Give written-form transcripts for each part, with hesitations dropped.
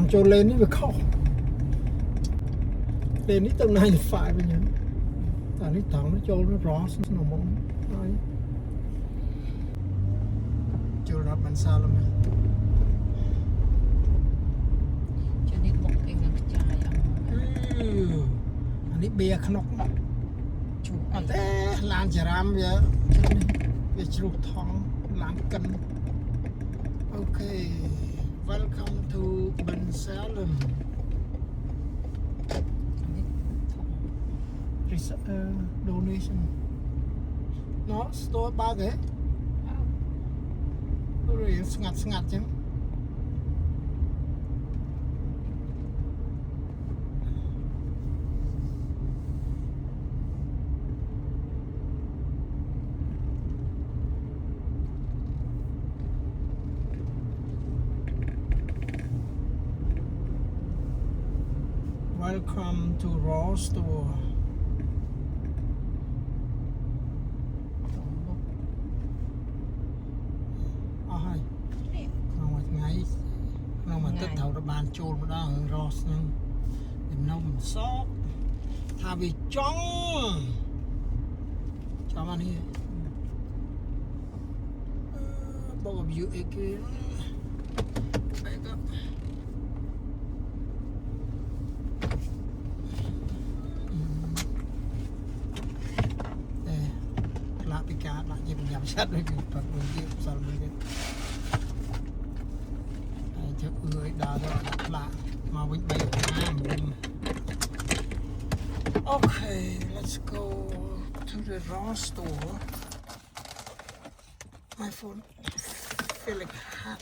cho lên với khóc lên ní tầm này phải bây giờ tại ní thằng nó cho nó rõ nó mong nói chưaรับมันซาลมั้ย cho nên một cái ngăn chaiอันนี้เบียร์ขนก chủ แต่ลานจรามเบียร์จุกทองลานกันโอเค welcome to Ben Salem donation nó store ba cái rồi ngặt chứ welcome to Raw Store nó mà tất thầu đã bàn trôn mà đó Ross nhưng nó mình sót thà vì chóng cho mà đi bao gồm dự ý kia back up đây lạ bị cá lại gì mình nhắm sát rồi kìa thật mình kia sao mình kia chắc người đã rồi lạ mà mình bay ở Nam okay let's go to the Raw store my phone feel like hot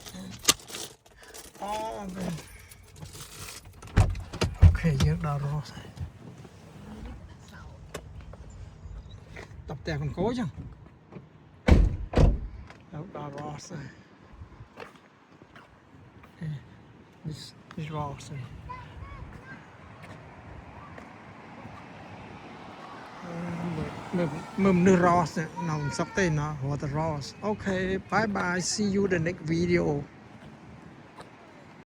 oh man okay giờ đã Raw rồi tập tè còn cố chứ đã Raw rồi this is Raw rồi mầm nước Ross nòng sắp tên nó hoặc là Ross okay bye bye see you the next video